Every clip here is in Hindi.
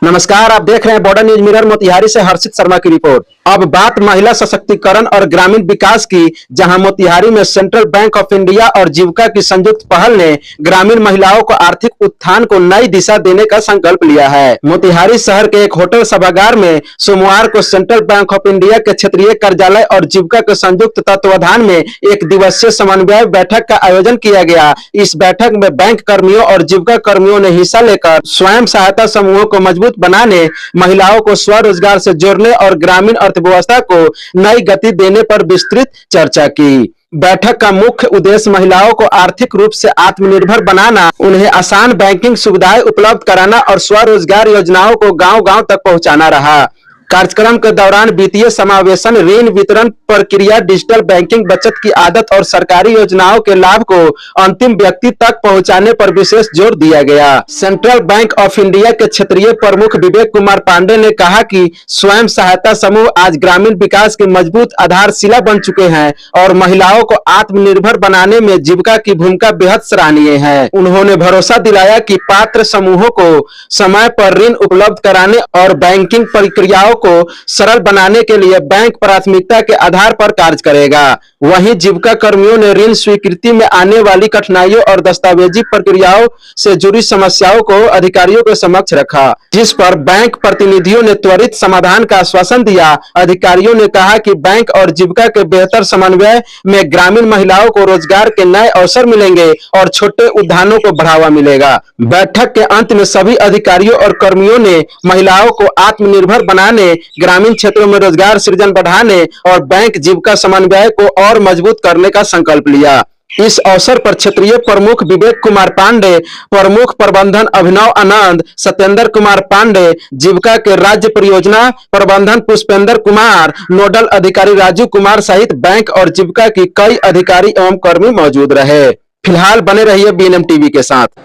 नमस्कार, आप देख रहे हैं बॉर्डर न्यूज मिरर। मोतिहारी से हर्षित शर्मा की रिपोर्ट। अब बात महिला सशक्तिकरण और ग्रामीण विकास की, जहां मोतिहारी में सेंट्रल बैंक ऑफ इंडिया और जीविका की संयुक्त पहल ने ग्रामीण महिलाओं को आर्थिक उत्थान को नई दिशा देने का संकल्प लिया है। मोतिहारी शहर के एक होटल सभागार में सोमवार को सेंट्रल बैंक ऑफ इंडिया के क्षेत्रीय कार्यालय और जीविका के संयुक्त तत्वाधान में एक दिवसीय समन्वय बैठक का आयोजन किया गया। इस बैठक में बैंक कर्मियों और जीविका कर्मियों ने हिस्सा लेकर स्वयं सहायता समूहों को मजबूत बनाने, महिलाओं को स्वरोजगार से जोड़ने और ग्रामीण अर्थव्यवस्था को नई गति देने पर विस्तृत चर्चा की। बैठक का मुख्य उद्देश्य महिलाओं को आर्थिक रूप से आत्मनिर्भर बनाना, उन्हें आसान बैंकिंग सुविधाएं उपलब्ध कराना और स्वरोजगार योजनाओं को गांव-गांव तक पहुंचाना रहा। कार्यक्रम के दौरान वित्तीय समावेशन, ऋण वितरण प्रक्रिया, डिजिटल बैंकिंग, बचत की आदत और सरकारी योजनाओं के लाभ को अंतिम व्यक्ति तक पहुंचाने पर विशेष जोर दिया गया। सेंट्रल बैंक ऑफ इंडिया के क्षेत्रीय प्रमुख विवेक कुमार पांडे ने कहा कि स्वयं सहायता समूह आज ग्रामीण विकास की मजबूत आधारशिला बन चुके हैं और महिलाओं को आत्मनिर्भर बनाने में जीविका की भूमिका बेहद सराहनीय है। उन्होंने भरोसा दिलाया कि पात्र समूहों को समय पर ऋण उपलब्ध कराने और बैंकिंग प्रक्रियाओं को सरल बनाने के लिए बैंक प्राथमिकता के आधार पर कार्य करेगा। वहीं जीविका कर्मियों ने ऋण स्वीकृति में आने वाली कठिनाइयों और दस्तावेजी प्रक्रियाओं से जुड़ी समस्याओं को अधिकारियों के समक्ष रखा, जिस पर बैंक प्रतिनिधियों ने त्वरित समाधान का आश्वासन दिया। अधिकारियों ने कहा कि बैंक और जीविका के बेहतर समन्वय में ग्रामीण महिलाओं को रोजगार के नए अवसर मिलेंगे और छोटे उद्यानों को बढ़ावा मिलेगा। बैठक के अंत में सभी अधिकारियों और कर्मियों ने महिलाओं को आत्मनिर्भर बनाने, ग्रामीण क्षेत्रों में रोजगार सृजन बढ़ाने और बैंक जीविका समन्वय को और मजबूत करने का संकल्प लिया। इस अवसर पर क्षेत्रीय प्रमुख विवेक कुमार पांडे, प्रमुख प्रबंधन अभिनव आनंद, सत्येंद्र कुमार पांडे, जीविका के राज्य परियोजना प्रबंधन पुष्पेंद्र कुमार, नोडल अधिकारी राजू कुमार सहित बैंक और जीविका की कई अधिकारी एवं कर्मी मौजूद रहे। फिलहाल बने रहिए बीएनएम टीवी के साथ।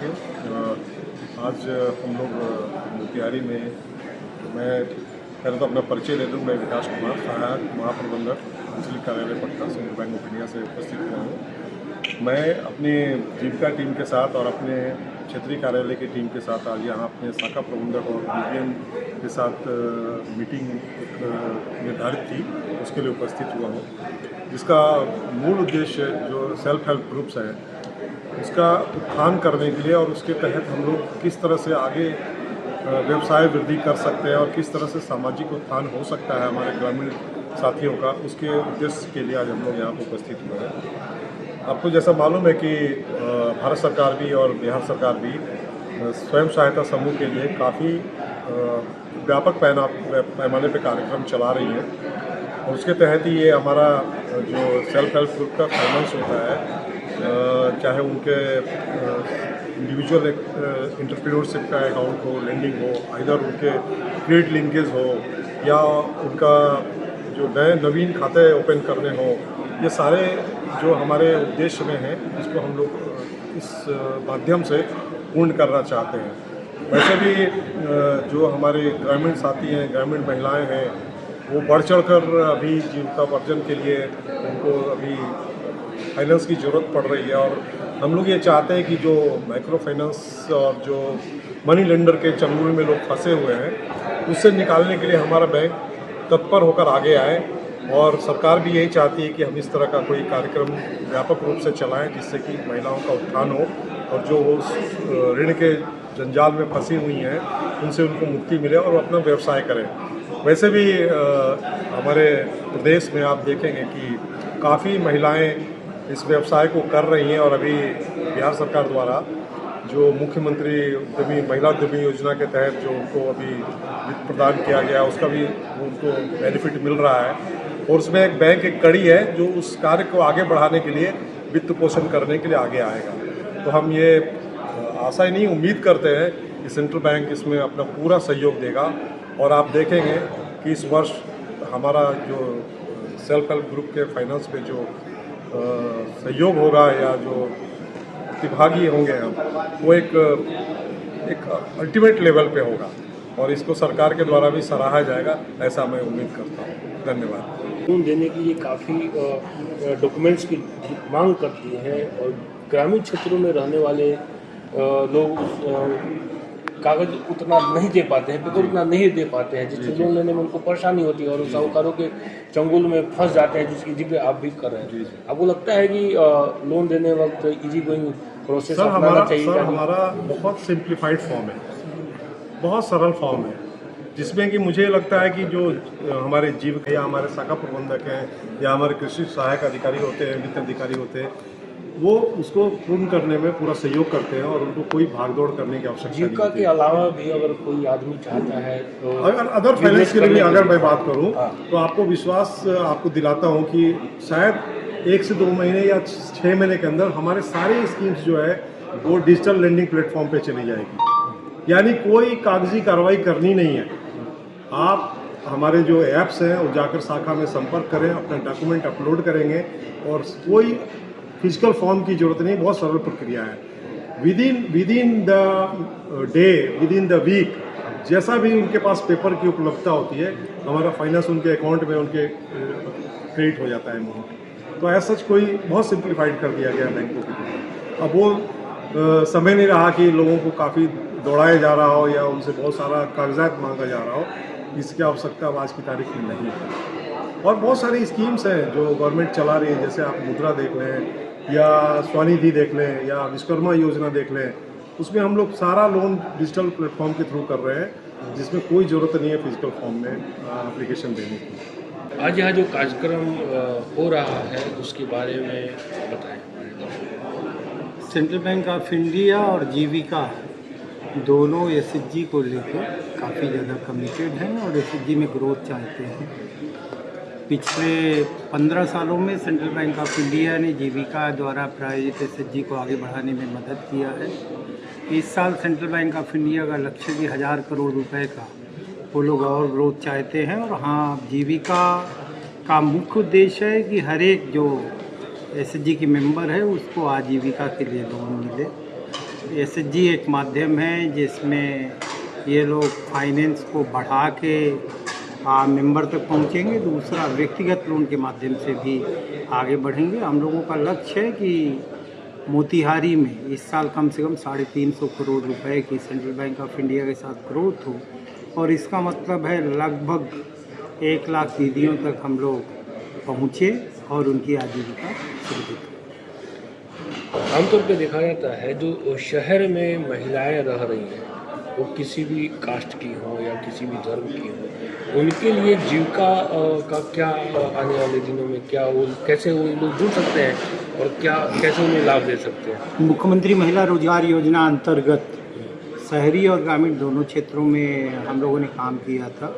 आज हम लोग मोतिहारी में, मैं पहले तो अपना परिचय ले लूँ। मैं विकास कुमार, सहायक महाप्रबंधक आंचलिक कार्यालय Patna, central bank of India से उपस्थित हुआ हूँ। मैं अपनी जीविका टीम के साथ और अपने क्षेत्रीय कार्यालय की टीम के साथ आज यहाँ अपने शाखा प्रबंधक और बीपीएम के साथ मीटिंग निर्धारित थी, उसके लिए उपस्थित हुआ हूँ। जिसका मूल उद्देश्य जो सेल्फ हेल्प ग्रुप्स है उसका उत्थान करने के लिए और उसके तहत हम लोग किस तरह से आगे व्यवसाय वृद्धि कर सकते हैं और किस तरह से सामाजिक उत्थान हो सकता है हमारे ग्रामीण साथियों का, उसके उद्देश्य के लिए आज हम लोग यहाँ पर उपस्थित हुए हैं। आपको जैसा मालूम है कि भारत सरकार भी और बिहार सरकार भी स्वयं सहायता समूह के लिए काफ़ी व्यापक पैमाने पे कार्यक्रम चला रही है और उसके तहत ही ये हमारा जो सेल्फ हेल्प ग्रुप का फाइनेंस होता है, चाहे उनके इंडिविजुअल एंटरप्रेन्योरशिप का अकाउंट हो, लेंडिंग हो, इधर उनके क्रेडिट लिंकेज हो या उनका जो नए नवीन खाते ओपन करने हो, ये सारे जो हमारे उद्देश्य में हैं इसको हम लोग इस माध्यम से पूर्ण करना चाहते हैं। वैसे भी जो हमारे ग्रामीण साथी हैं, ग्रामीण महिलाएं हैं, वो बढ़ चढ़ कर अभी जीविकोपार्जन के लिए उनको अभी फाइनेंस की ज़रूरत पड़ रही है और हम लोग ये चाहते हैं कि जो माइक्रो फाइनेंस और जो मनी लेंडर के चंगुल में लोग फंसे हुए हैं उससे निकालने के लिए हमारा बैंक तत्पर होकर आगे आए और सरकार भी यही चाहती है कि हम इस तरह का कोई कार्यक्रम व्यापक रूप से चलाएं जिससे कि महिलाओं का उत्थान हो और जो वो ऋण के जंजाल में फंसी हुई हैं उनसे उनको मुक्ति मिले और वो अपना व्यवसाय करें। वैसे भी हमारे प्रदेश में आप देखेंगे कि काफ़ी महिलाएं इस व्यवसाय को कर रही हैं और अभी बिहार सरकार द्वारा जो मुख्यमंत्री उद्यमी महिला उद्यमी योजना के तहत जो उनको अभी वित्त प्रदान किया गया उसका भी उनको बेनिफिट मिल रहा है और उसमें एक बैंक एक कड़ी है जो उस कार्य को आगे बढ़ाने के लिए वित्त पोषण करने के लिए आगे आएगा। तो हम ये आशा ही नहीं उम्मीद करते हैं कि सेंट्रल बैंक इसमें अपना पूरा सहयोग देगा और आप देखेंगे कि इस वर्ष हमारा जो सेल्फ हेल्प ग्रुप के फाइनेंस में जो सहयोग होगा या जो प्रतिभागी होंगे हम, वो एक अल्टीमेट लेवल पे होगा और इसको सरकार के द्वारा भी सराहा जाएगा, ऐसा मैं उम्मीद करता हूँ। धन्यवाद। लोन देने के लिए काफ़ी डॉक्यूमेंट्स की मांग करती है और ग्रामीण क्षेत्रों में रहने वाले लोग कागज उतना नहीं दे पाते हैं, पेपर उतना नहीं दे पाते हैं, जिससे लोन लेने में उनको परेशानी होती है और साहूकारों के चंगुल में फंस जाते हैं, जिसकी जिक्र आप भी कर रहे हैं। आपको लगता है कि लोन देने वक्त इजी गोइंग प्रोसेस अपनाना चाहिए? सर हमारा बहुत सिंप्लीफाइड फॉर्म है, बहुत सरल फॉर्म है, जिसमें कि मुझे लगता है कि जो हमारे जीव या हमारे शाखा प्रबंधक हैं या हमारे कृषि सहायक अधिकारी होते हैं, वित्त अधिकारी होते हैं, वो उसको पूर्ण करने में पूरा सहयोग करते हैं और उनको कोई भागदौड़ करने की आवश्यकता नहीं जीविका होती। के अलावा भी अगर कोई आदमी चाहता है तो अगर अदर फाइनेंस के लिए अगर मैं बात करूं हाँ। तो आपको विश्वास आपको दिलाता हूं कि शायद 1 से 2 महीने या 6 महीने के अंदर हमारे सारे स्कीम्स जो है वो डिजिटल लेंडिंग प्लेटफॉर्म पे चली जाएगी, यानी कोई कागजी कार्रवाई करनी नहीं है। आप हमारे जो ऐप्स हैं वो जाकर शाखा में संपर्क करें, अपना डॉक्यूमेंट अपलोड करेंगे और कोई फिजिकल फॉर्म की जरूरत नहीं, बहुत सरल प्रक्रिया है। Within the day, within the week, जैसा भी उनके पास पेपर की उपलब्धता होती है, हमारा फाइनेंस उनके अकाउंट में उनके क्रेडिट हो जाता है अमाउंट। तो ऐसा कोई बहुत सिंप्लीफाइड कर दिया गया बैंकों की तरफ। अब वो समय नहीं रहा कि लोगों को काफ़ी दौड़ाया जा रहा हो या उनसे बहुत सारा कागजात मांगा जा रहा हो, इसकी आवश्यकता अब आज की तारीख में नहीं है। और बहुत सारी स्कीम्स हैं जो गवर्नमेंट चला रही है, जैसे आप मुद्रा देख लें या स्वनिधि देख लें या विश्वकर्मा योजना देख लें, उसमें हम लोग सारा लोन डिजिटल प्लेटफॉर्म के थ्रू कर रहे हैं, जिसमें कोई ज़रूरत नहीं है फिजिकल फॉर्म में एप्लीकेशन देने की। आज यहाँ जो कार्यक्रम हो रहा है उसके बारे में बताएं। सेंट्रल बैंक ऑफ इंडिया और जीविका दोनों एसएचजी को लेकर काफ़ी ज़्यादा कमिटेड हैं और एसएचजी में ग्रोथ चाहते हैं। पिछले 15 सालों में सेंट्रल बैंक ऑफ इंडिया ने जीविका द्वारा प्रायोजित एसएचजी को आगे बढ़ाने में मदद किया है। इस साल सेंट्रल बैंक ऑफ इंडिया का लक्ष्य भी 1000 करोड़ रुपए का वो लोग और ग्रोथ चाहते हैं। और हाँ, जीविका का मुख्य उद्देश्य है कि हर एक जो एसएचजी की मेंबर है उसको आजीविका के लिए लोन मिले। एसएचजी एक माध्यम है जिसमें ये लोग फाइनेंस को बढ़ा के मेंबर तक पहुंचेंगे। दूसरा, व्यक्तिगत लोन के माध्यम से भी आगे बढ़ेंगे। हम लोगों का लक्ष्य है कि मोतिहारी में इस साल कम से कम 350 करोड़ रुपए की सेंट्रल बैंक ऑफ इंडिया के साथ ग्रोथ हो, और इसका मतलब है लगभग 1 लाख दीदियों तक हम लोग पहुँचे और उनकी आजीविका सुरक्षित हो। आमतौर पे देखा जाता है जो शहर में महिलाएं रह रही हैं, वो किसी भी कास्ट की हो या किसी भी धर्म की हो, उनके लिए जीविका का क्या आने वाले दिनों में क्या वो कैसे वो लोग जुड़ सकते हैं और क्या कैसे उन्हें लाभ दे सकते हैं? मुख्यमंत्री महिला रोजगार योजना अंतर्गत शहरी और ग्रामीण दोनों क्षेत्रों में हम लोगों ने काम किया था।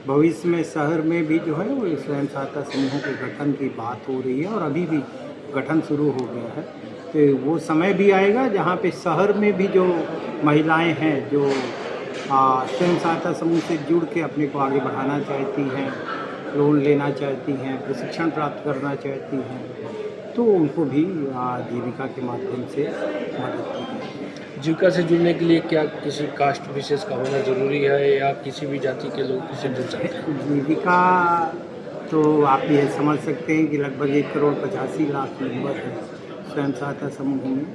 भविष्य में शहर में भी जो है वो स्वयं सहायता समूहों के गठन की बात हो रही है और अभी भी गठन शुरू हो गया है। तो वो समय भी आएगा जहाँ पे शहर में भी जो महिलाएं हैं जो स्वयं सहायता समूह से जुड़ के अपने को आगे बढ़ाना चाहती हैं, लोन लेना चाहती हैं, प्रशिक्षण प्राप्त करना चाहती हैं, तो उनको भी जीविका के माध्यम से मदद की जाए। जीविका से जुड़ने के लिए क्या किसी कास्ट विशेष का होना ज़रूरी है या किसी भी जाति के लोग इससे जुड़ सकते हैं? जीविका तो आप ये समझ सकते हैं कि लगभग 1 करोड़ 85 लाख मेंबर है स्वयं सहायता समूह में।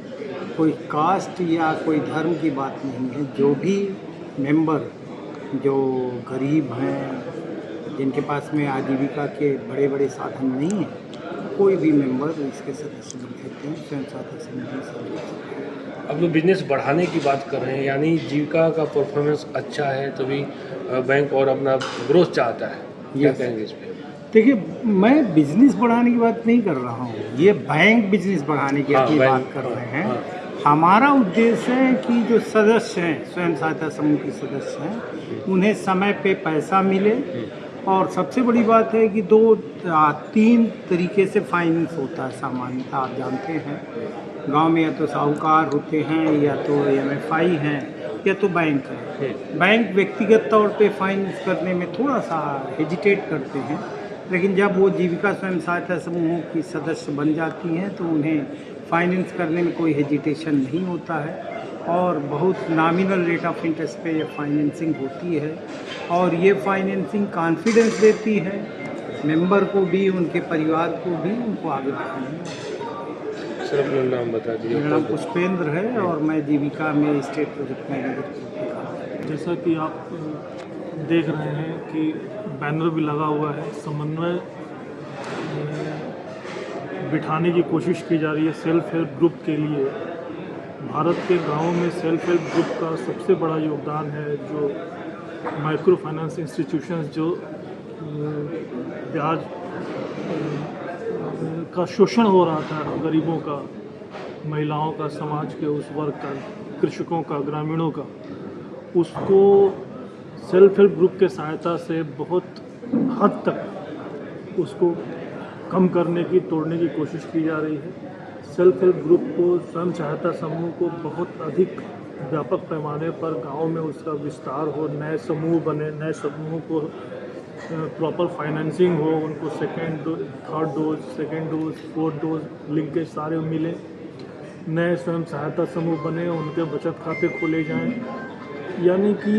कोई कास्ट या कोई धर्म की बात नहीं है। जो भी मेंबर जो गरीब हैं, जिनके पास में आजीविका के बड़े बड़े साधन नहीं हैं, कोई भी मेंबर इसके सदस्य बन सकते हैं, स्वयं सहायता समूह में सदस्य। अब लोग बिजनेस बढ़ाने की बात कर रहे हैं, यानी जीविका का परफॉर्मेंस अच्छा है तभी बैंक और अपना ग्रोथ चाहता है, क्या कहेंगे इस पर? देखिए, मैं बिजनेस बढ़ाने की बात नहीं कर रहा हूँ, ये बैंक बिजनेस बढ़ाने की अपनी बात कर रहे हैं। हमारा उद्देश्य है कि जो सदस्य हैं, स्वयं सहायता समूह के सदस्य हैं, उन्हें समय पे पैसा मिले। और सबसे बड़ी बात है कि 2-3 तरीके से फाइनेंस होता है सामान्यतः, आप जानते हैं। गांव में या तो साहूकार होते हैं या तो एमएफआई हैं या तो बैंक है। बैंक व्यक्तिगत तौर पे फाइनेंस करने में थोड़ा सा हेजिटेट करते हैं, लेकिन जब वो जीविका स्वयं सहायता समूहों की सदस्य बन जाती हैं तो उन्हें फाइनेंस करने में कोई हेजिटेशन नहीं होता है और बहुत नॉमिनल रेट ऑफ इंटरेस्ट पे ये फाइनेंसिंग होती है। और ये फाइनेंसिंग कॉन्फिडेंस देती है मेंबर को भी, उनके परिवार को भी, उनको आगे बढ़ाने में। सर अपना नाम बता दीजिए। मेरा नाम पुष्पेंद्र है और मैं जीविका में स्टेट प्रोजेक्ट मैनेजर। जैसा कि आप देख रहे हैं कि बैनर भी लगा हुआ है, समन्वय बिठाने की कोशिश की जा रही है सेल्फ हेल्प ग्रुप के लिए। भारत के गांवों में सेल्फ हेल्प ग्रुप का सबसे बड़ा योगदान है। जो माइक्रो फाइनेंस इंस्टीट्यूशंस जो ब्याज का शोषण हो रहा था गरीबों का, महिलाओं का, समाज के उस वर्ग का, कृषकों का, ग्रामीणों का, उसको सेल्फ हेल्प ग्रुप के सहायता से बहुत हद तक उसको कम करने की, तोड़ने की कोशिश की जा रही है। सेल्फ हेल्प ग्रुप को, स्वयं सहायता समूह को बहुत अधिक व्यापक पैमाने पर गांव में उसका विस्तार हो, नए समूह बने, नए समूहों को प्रॉपर फाइनेंसिंग हो, उनको third dose, second dose, fourth dose linkage सारे मिले, नए स्वयं सहायता समूह बने, उनके बचत खाते खोले जाएं, यानी कि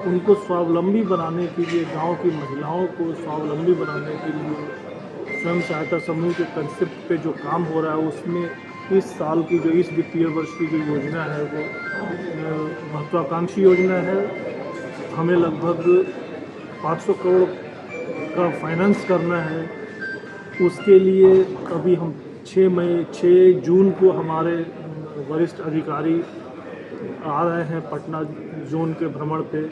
उनको स्वावलंबी बनाने के लिए, गांव की महिलाओं को स्वावलंबी बनाने के लिए स्वयं सहायता समूह के कंसेप्ट पे जो काम हो रहा है, उसमें इस साल की जो, इस वित्तीय वर्ष की जो योजना है वो महत्वाकांक्षी योजना है। हमें लगभग 500 करोड़ का फाइनेंस करना है। उसके लिए अभी हम 6 जून को हमारे वरिष्ठ अधिकारी आ रहे हैं पटना जोन के भ्रमण पे।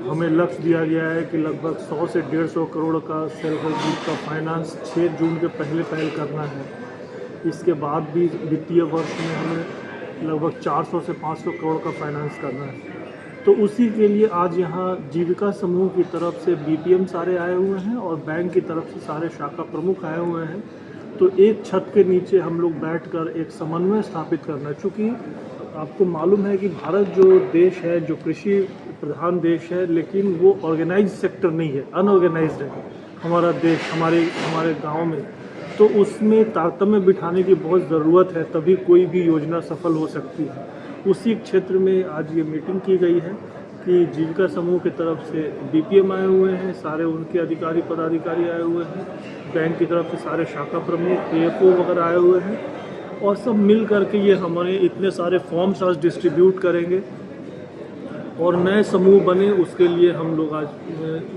हमें लक्ष्य दिया गया है कि लगभग 100 से 150 करोड़ का सेल्फ हेल्प ग्रुप का फाइनेंस 6 जून के पहले करना है। इसके बाद भी वित्तीय वर्ष में हमें लगभग 400 से 500 करोड़ का फाइनेंस करना है। तो उसी के लिए आज यहाँ जीविका समूह की तरफ से बीपीएम सारे आए हुए हैं और बैंक की तरफ से सारे शाखा प्रमुख आए हुए हैं। तो एक छत के नीचे हम लोग बैठकर एक समन्वय स्थापित करना है। चूँकि आपको मालूम है कि भारत जो देश है, जो कृषि प्रधान देश है, लेकिन वो ऑर्गेनाइज सेक्टर नहीं है, अनऑर्गेनाइज्ड है हमारा देश, हमारे गांव में। तो उसमें तारतम्य बिठाने की बहुत ज़रूरत है, तभी कोई भी योजना सफल हो सकती है। उसी क्षेत्र में आज ये मीटिंग की गई है कि जीविका समूह की तरफ से बीपीएम आए हुए हैं, सारे उनके अधिकारी पदाधिकारी आए हुए हैं, बैंक की तरफ से सारे शाखा प्रमुख, एएफओ वगैरह आए हुए हैं, और सब मिल करके ये हमारे इतने सारे फॉर्म्स आज डिस्ट्रीब्यूट करेंगे और नए समूह बने। उसके लिए हम लोग आज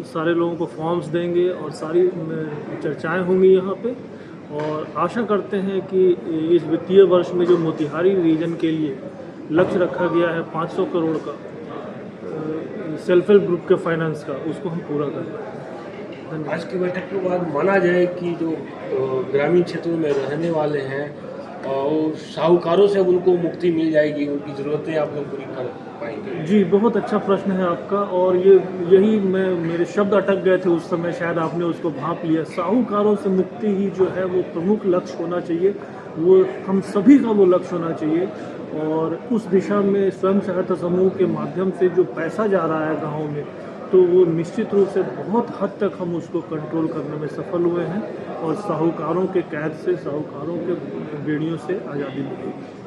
सारे लोगों को फॉर्म्स देंगे और सारी चर्चाएं होंगी यहाँ पे। और आशा करते हैं कि इस वित्तीय वर्ष में जो मोतिहारी रीजन के लिए लक्ष्य रखा गया है 500 करोड़ का सेल्फ हेल्प ग्रुप के फाइनेंस का, उसको हम पूरा करें। आज की बैठक के बाद माना जाए कि जो ग्रामीण क्षेत्रों में रहने वाले हैं और साहूकारों से उनको मुक्ति मिल जाएगी, उनकी ज़रूरतें आप लोग पूरी कर पाएंगे। जी, बहुत अच्छा प्रश्न है आपका, और यही मेरे शब्द अटक गए थे उस समय, शायद आपने उसको भांप लिया। साहूकारों से मुक्ति ही जो है वो प्रमुख लक्ष्य होना चाहिए, वो हम सभी का वो लक्ष्य होना चाहिए। और उस दिशा में स्वयं सहायता समूह के माध्यम से जो पैसा जा रहा है गाँव में, तो वो निश्चित रूप से बहुत हद तक हम उसको कंट्रोल करने में सफल हुए हैं और साहूकारों के कैद से, साहूकारों के बेड़ियों से आज़ादी मिली।